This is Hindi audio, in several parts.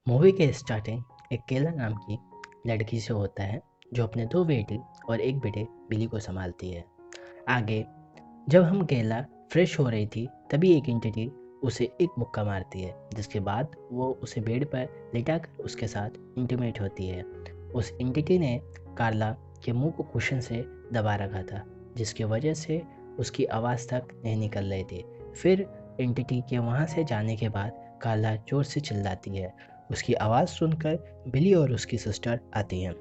मूवी के स्टार्टिंग एक केला नाम की लड़की से होता है जो अपने दो बेटी और एक बेटे बिली को संभालती है। आगे जब हम केला फ्रेश हो रही थी तभी एक एंटिटी उसे एक मुक्का मारती है, जिसके बाद वो उसे बेड पर लिटाकर उसके साथ इंटीमेट होती है। उस एंटिटी ने कार्ला के मुंह को कुशन से दबा रखा था, जिसकी वजह से उसकी आवाज़ तक नहीं निकल रही थी। फिर एंटिटी के वहाँ से जाने के बाद कार्ला जोर से चिल्लाती है। उसकी आवाज़ सुनकर बिली और उसकी सिस्टर आती हैं।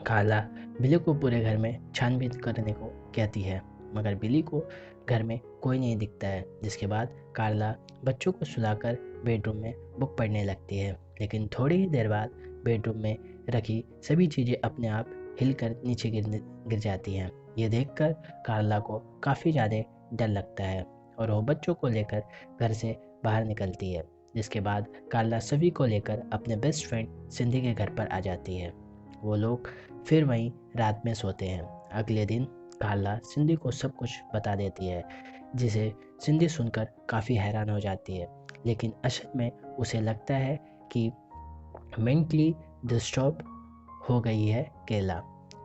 कार्ला बिली को पूरे घर में छानबीन करने को कहती है, मगर बिली को घर में कोई नहीं दिखता है। जिसके बाद कार्ला बच्चों को सुलाकर बेडरूम में बुक पढ़ने लगती है, लेकिन थोड़ी ही देर बाद बेडरूम में रखी सभी चीज़ें अपने आप हिलकर नीचे गिर जाती हैं। ये देखकर कार्ला को काफ़ी ज़्यादा डर लगता है और वो बच्चों को लेकर घर से बाहर निकलती है। जिसके बाद कार्ला सभी को लेकर अपने बेस्ट फ्रेंड सिंधी के घर पर आ जाती है। वो लोग फिर वहीं रात में सोते हैं। अगले दिन कार्ला सिंधी को सब कुछ बता देती है, जिसे सिंधी सुनकर काफ़ी हैरान हो जाती है। लेकिन असल में उसे लगता है कि मेंटली डिस्टर्ब हो गई है केला,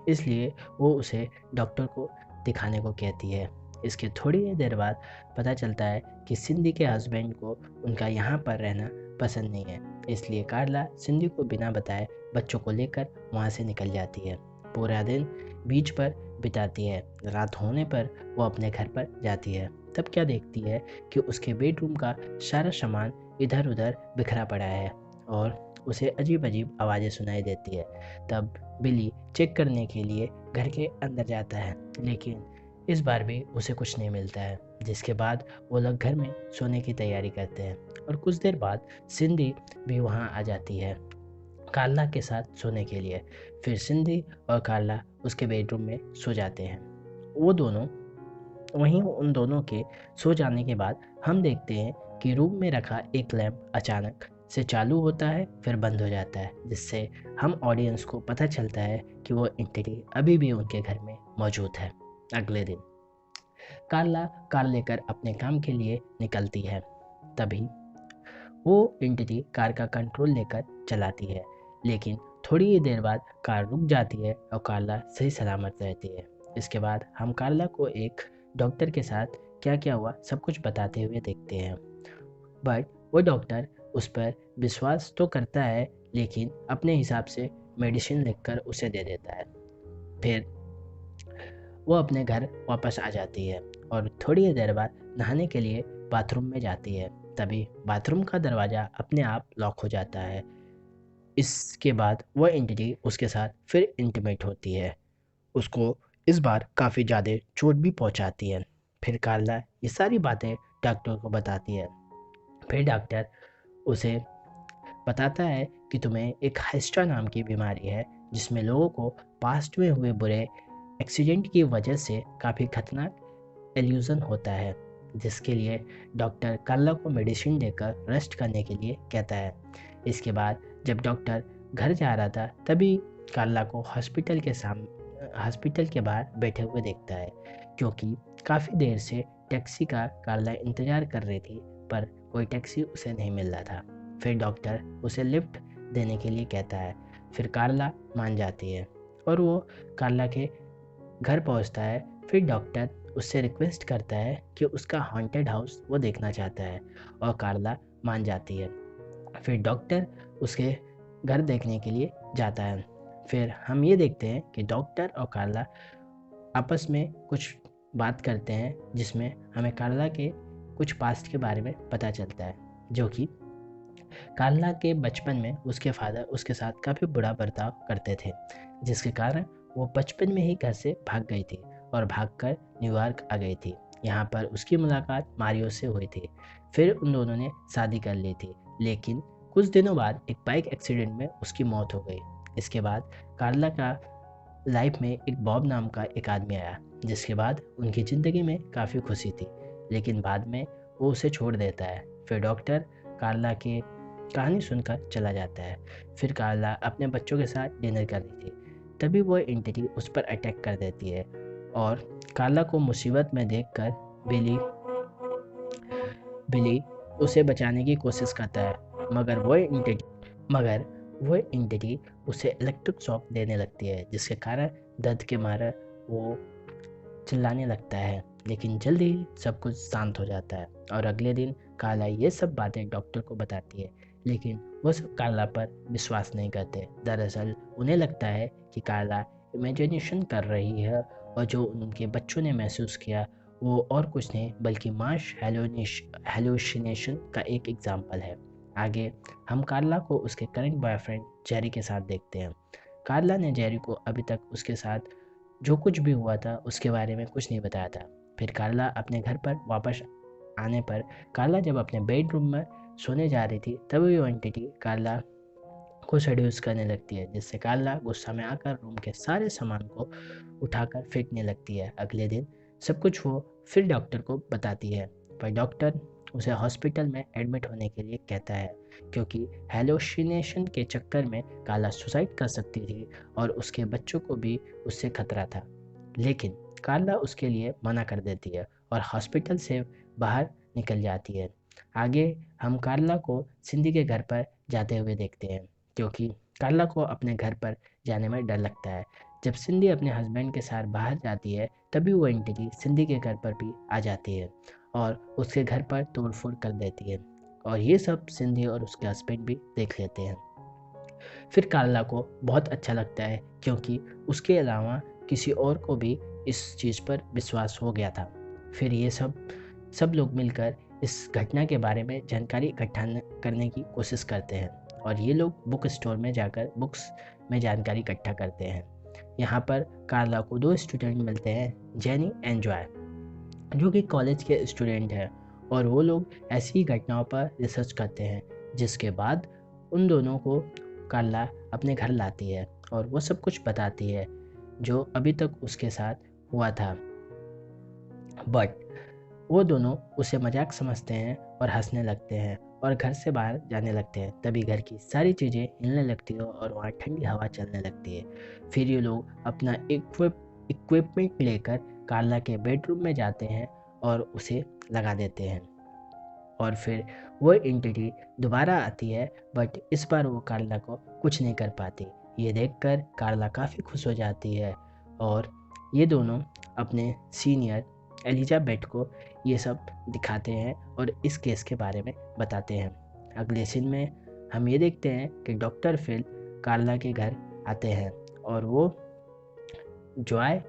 इसलिए वो उसे डॉक्टर को दिखाने को कहती है। इसके थोड़ी ही देर बाद पता चलता है कि सिंधी के हस्बैंड को उनका यहाँ पर रहना पसंद नहीं है, इसलिए कार्ला सिंधी को बिना बताए बच्चों को लेकर वहाँ से निकल जाती है। पूरा दिन बीच पर बिताती है। रात होने पर वो अपने घर पर जाती है। तब क्या देखती है कि उसके बेडरूम का सारा सामान इधर उधर बिखरा पड़ा है और उसे अजीब अजीब आवाज़ें सुनाई देती है। तब बिली चेक करने के लिए घर के अंदर जाता है, लेकिन इस बार भी उसे कुछ नहीं मिलता है। जिसके बाद वो लोग घर में सोने की तैयारी करते हैं और कुछ देर बाद सिंधी भी वहाँ आ जाती है कार्ला के साथ सोने के लिए। फिर सिंधी और कार्ला उसके बेडरूम में सो जाते हैं। वो दोनों वहीं उन दोनों के सो जाने के बाद हम देखते हैं कि रूम में रखा एक लैंप अचानक से चालू होता है, फिर बंद हो जाता है, जिससे हम ऑडियंस को पता चलता है कि वो एंटिटी अभी भी उनके घर में मौजूद है। अगले दिन कार्ला कार लेकर अपने काम के लिए निकलती है। तभी वो एंटिटी कार का कंट्रोल लेकर चलाती है, लेकिन थोड़ी ही देर बाद कार रुक जाती है और कार्ला सही सलामत रहती है। इसके बाद हम कार्ला को एक डॉक्टर के साथ क्या क्या हुआ सब कुछ बताते हुए देखते हैं, बट वो डॉक्टर उस पर विश्वास तो करता है, लेकिन अपने हिसाब से मेडिसिन लिखकर उसे दे देता है। फिर वो अपने घर वापस आ जाती है और थोड़ी ही देर बाद नहाने के लिए बाथरूम में जाती है। तभी बाथरूम का दरवाज़ा अपने आप लॉक हो जाता है। इसके बाद वह एंटिटी उसके साथ फिर इंटीमेट होती है। उसको इस बार काफ़ी ज़्यादा चोट भी पहुंचाती है। फिर कार्ला ये सारी बातें डॉक्टर को बताती है। फिर डॉक्टर उसे बताता है कि तुम्हें एक हाइस्टा नाम की बीमारी है, जिसमें लोगों को पास्ट में हुए बुरे एक्सीडेंट की वजह से काफ़ी खतरनाक एल्यूजन होता है, जिसके लिए डॉक्टर कार्ला को मेडिसिन देकर रेस्ट करने के लिए कहता है। इसके बाद जब डॉक्टर घर जा रहा था तभी कार्ला को हॉस्पिटल के बाहर बैठे हुए देखता है, क्योंकि काफ़ी देर से टैक्सी का कार्ला इंतज़ार कर रही थी, पर कोई टैक्सी उसे नहीं मिल रहा था। फिर डॉक्टर उसे लिफ्ट देने के लिए कहता है। फिर कार्ला मान जाती है और वो कार्ला के घर पहुंचता है। फिर डॉक्टर उससे रिक्वेस्ट करता है कि उसका हॉन्टेड हाउस वो देखना चाहता है और कार्ला मान जाती है। फिर डॉक्टर उसके घर देखने के लिए जाता है। फिर हम ये देखते हैं कि डॉक्टर और कार्ला आपस में कुछ बात करते हैं, जिसमें हमें कार्ला के कुछ पास्ट के बारे में पता चलता है, जो कि कार्ला के बचपन में उसके फादर उसके साथ काफ़ी बुरा बर्ताव करते थे, जिसके कारण वो बचपन में ही घर से भाग गई थी और भागकर न्यूयॉर्क आ गई थी। यहाँ पर उसकी मुलाकात मारियो से हुई थी। फिर उन दोनों ने शादी कर ली थी, लेकिन कुछ दिनों बाद एक बाइक एक्सीडेंट में उसकी मौत हो गई। इसके बाद कार्ला का लाइफ में एक बॉब नाम का एक आदमी आया, जिसके बाद उनकी ज़िंदगी में काफ़ी खुशी थी, लेकिन बाद में वो उसे छोड़ देता है। फिर डॉक्टर कार्ला की कहानी सुनकर चला जाता है। फिर कार्ला अपने बच्चों के साथ डिनर कर रही थी, तभी वो एंटिटी उस पर अटैक कर देती है और कार्ला को मुसीबत में देखकर बिली बिली उसे बचाने की कोशिश करता है, मगर वो एंटिटी मगर वो एंटिटी उसे इलेक्ट्रिक शॉक देने लगती है, जिसके कारण दर्द के मारे वो चिल्लाने लगता है। लेकिन जल्दी ही सब कुछ शांत हो जाता है और अगले दिन कार्ला ये सब बातें डॉक्टर को बताती है, लेकिन वो सब कार्ला पर विश्वास नहीं करते। दरअसल उन्हें लगता है कि कार्ला इमेजिनेशन कर रही है और जो उनके बच्चों ने महसूस किया वो और कुछ नहीं बल्कि मास हेलुसिनेशन का एक एग्जाम्पल है। आगे हम कार्ला को उसके करंट बॉयफ्रेंड जेरी के साथ देखते हैं। कार्ला ने जेरी को अभी तक उसके साथ जो कुछ भी हुआ था उसके बारे में कुछ नहीं बताया था। फिर कार्ला अपने घर पर वापस आने पर कार्ला जब अपने बेडरूम में सोने जा रही थी तभी वो एंटिटी कार्ला को सेड्यूस करने लगती है, जिससे कार्ला गुस्सा में आकर रूम के सारे सामान को उठाकर फेंकने लगती है। अगले दिन सब कुछ वो फिर डॉक्टर को बताती है, पर डॉक्टर उसे हॉस्पिटल में एडमिट होने के लिए कहता है, क्योंकि हेलोसिनेशन के चक्कर में कार्ला सुसाइड कर सकती थी और उसके बच्चों को भी उससे खतरा था। लेकिन कार्ला उसके लिए मना कर देती है और हॉस्पिटल से बाहर निकल जाती है। आगे हम कार्ला को सिंधी के घर पर जाते हुए देखते हैं, क्योंकि कार्ला को अपने घर पर जाने में डर लगता है। जब सिंधी अपने हस्बैंड के साथ बाहर जाती है तभी वो एंटिटी सिंधी के घर पर भी आ जाती है और उसके घर पर तोड़फोड़ कर देती है, और ये सब सिंधी और उसके हस्बैंड भी देख लेते हैं। फिर कार्ला को बहुत अच्छा लगता है, क्योंकि उसके अलावा किसी और को भी इस चीज़ पर विश्वास हो गया था। फिर ये सब लोग मिलकर इस घटना के बारे में जानकारी इकट्ठा करने की कोशिश करते हैं और ये लोग बुक स्टोर में जाकर बुक्स में जानकारी इकट्ठा करते हैं। यहाँ पर कार्ला को दो स्टूडेंट मिलते हैं, जेनी एंड जॉय, जो कि कॉलेज के स्टूडेंट हैं, और वो लोग ऐसी ही घटनाओं पर रिसर्च करते हैं। जिसके बाद उन दोनों को कार्ला अपने घर लाती है और वो सब कुछ बताती है जो अभी तक उसके साथ हुआ था। बट वो दोनों उसे मजाक समझते हैं और हंसने लगते हैं और घर से बाहर जाने लगते हैं। तभी घर की सारी चीज़ें हिलने लगती है और वहाँ ठंडी हवा चलने लगती है। फिर ये लोग अपना इक्विपमेंट लेकर कार्ला के बेडरूम में जाते हैं और उसे लगा देते हैं, और फिर वो एंटिटी दोबारा आती है, बट इस बार वो कार्ला को कुछ नहीं कर पाती। ये देखकर कार्ला काफ़ी खुश हो जाती है और ये दोनों अपने सीनियर एलिजाबेथ को ये सब दिखाते हैं और इस केस के बारे में बताते हैं। अगले सीन में हम ये देखते हैं कि डॉक्टर फिल कार्ला के घर आते हैं और वो जॉय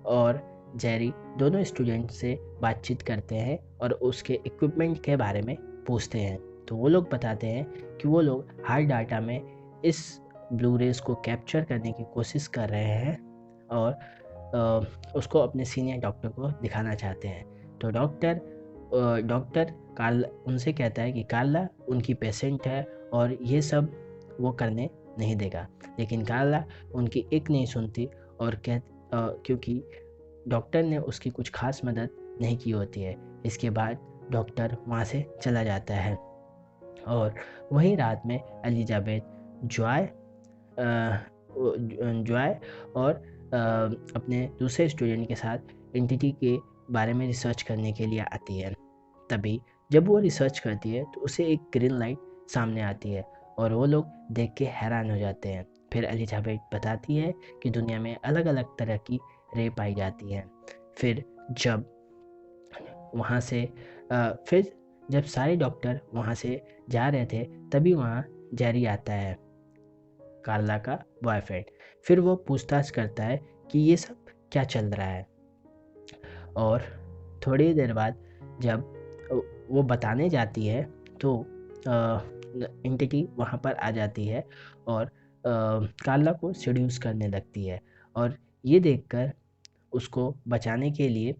और जेरी दोनों स्टूडेंट से बातचीत करते हैं और उसके इक्विपमेंट के बारे में पूछते हैं। तो वो लोग बताते हैं कि वो लोग हार्ड डाटा में इस ब्लू रेज को कैप्चर करने की कोशिश कर रहे हैं और उसको अपने सीनियर डॉक्टर को दिखाना चाहते हैं। तो डॉक्टर कार्ला उनसे कहता है कि कार्ला उनकी पेशेंट है और ये सब वो करने नहीं देगा। लेकिन कार्ला उनकी एक नहीं सुनती और क्योंकि डॉक्टर ने उसकी कुछ खास मदद नहीं की होती है। इसके बाद डॉक्टर वहाँ से चला जाता है और वहीं रात में एलिजाबेथ जॉय और अपने दूसरे स्टूडेंट के साथ एंटिटी के बारे में रिसर्च करने के लिए आती है। तभी जब वो रिसर्च करती है तो उसे एक ग्रीन लाइट सामने आती है और वो लोग देख के हैरान हो जाते हैं। फिर एलिजाबेथ बताती है कि दुनिया में अलग अलग तरह की रे पाई जाती हैं। फिर जब वहाँ से फिर जब सारे डॉक्टर वहाँ से जा रहे थे तभी वहाँ जेरी आता है, कार्ला का बॉयफ्रेंड। फिर वो पूछताछ करता है कि ये सब क्या चल रहा है, और थोड़ी देर बाद जब वो बताने जाती है तो एंटिटी वहाँ पर आ जाती है और कार्ला को सेड्यूस करने लगती है, और ये देखकर उसको बचाने के लिए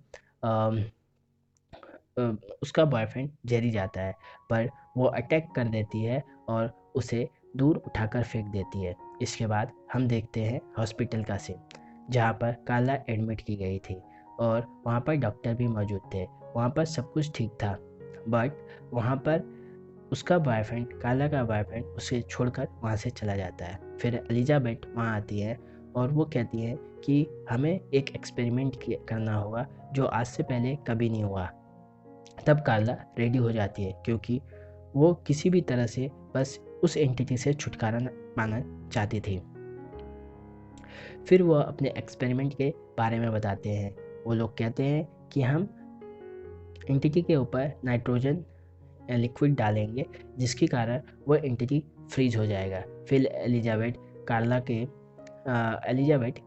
उसका बॉयफ्रेंड जेरी जाता है, पर वो अटैक कर देती है और उसे दूर उठाकर फेंक देती है। इसके बाद हम देखते हैं हॉस्पिटल का सीन, जहाँ पर कार्ला एडमिट की गई थी और वहाँ पर डॉक्टर भी मौजूद थे। वहाँ पर सब कुछ ठीक था, बट वहाँ पर उसका बॉयफ्रेंड, कार्ला का बॉयफ्रेंड, उसे छोड़कर वहाँ से चला जाता है। फिर एलिजाबेथ वहाँ आती है और वो कहती है कि हमें एक एक्सपेरिमेंट करना होगा जो आज से पहले कभी नहीं हुआ। तब कार्ला रेडी हो जाती है, क्योंकि वो किसी भी तरह से बस उस एंटिटी से छुटकारा पाना चाहती थी। फिर वो अपने एक्सपेरिमेंट के बारे में बताते हैं। वो लोग कहते हैं कि हम एंटिटी के ऊपर नाइट्रोजन लिक्विड डालेंगे, जिसके कारण वो एंटिटी फ्रीज हो जाएगा। फिर एलिजाबेथ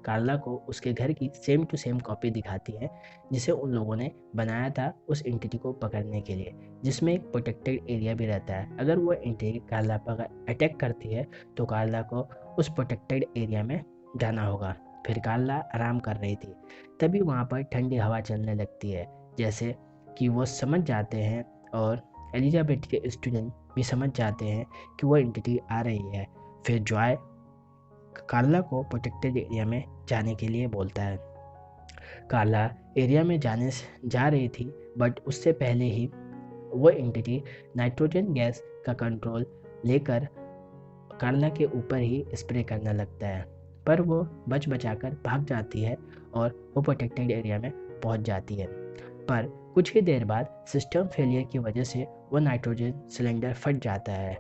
कार्ला को उसके घर की सेम टू सेम कॉपी दिखाती है, जिसे उन लोगों ने बनाया था उस एंटिटी को पकड़ने के लिए, जिसमें एक प्रोटेक्टेड एरिया भी रहता है। अगर वो एंटिटी कार्ला पर अटैक करती है तो कार्ला को उस प्रोटेक्टेड एरिया में जाना होगा। फिर कार्ला आराम कर रही थी, तभी वहाँ पर ठंडी हवा चलने लगती है, जैसे कि वो समझ जाते हैं और एलिजाबेथ के स्टूडेंट भी समझ जाते हैं कि वो एंटिटी आ रही है। फिर जॉय कार्ला को प्रोटेक्टेड एरिया में जाने के लिए बोलता है। कार्ला एरिया में जा रही थी, बट उससे पहले ही वो एंटिटी नाइट्रोजन गैस का कंट्रोल लेकर कार्ला के ऊपर ही स्प्रे करने लगता है, पर वो बच बचाकर भाग जाती है और वो प्रोटेक्टेड एरिया में पहुंच जाती है। पर कुछ ही देर बाद सिस्टम फेलियर की वजह से वो नाइट्रोजन सिलेंडर फट जाता है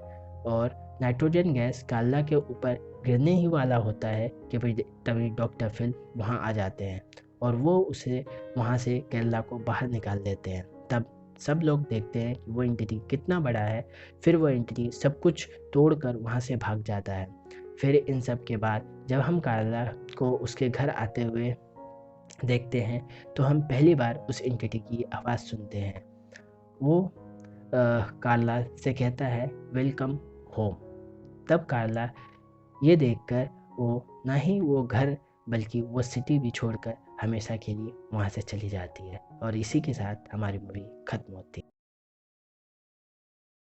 और नाइट्रोजन गैस कार्ला के ऊपर गिरने ही वाला होता है कि फिर तभी डॉक्टर फिल वहाँ आ जाते हैं और वो उसे वहाँ से कार्ला को बाहर निकाल देते हैं। तब सब लोग देखते हैं कि वो एंटिटी कितना बड़ा है। फिर वो एंटिटी सब कुछ तोड़कर वहाँ से भाग जाता है। फिर इन सब के बाद जब हम कार्ला को उसके घर आते हुए देखते हैं तो हम पहली बार उस एंटिटी की आवाज़ सुनते हैं। वो कार्ला से कहता है वेलकम होम। तब कार्ला ये देखकर वो ना ही वो घर बल्कि वो सिटी भी छोड़कर हमेशा के लिए वहाँ से चली जाती है और इसी के साथ हमारी मूवी खत्म होती है।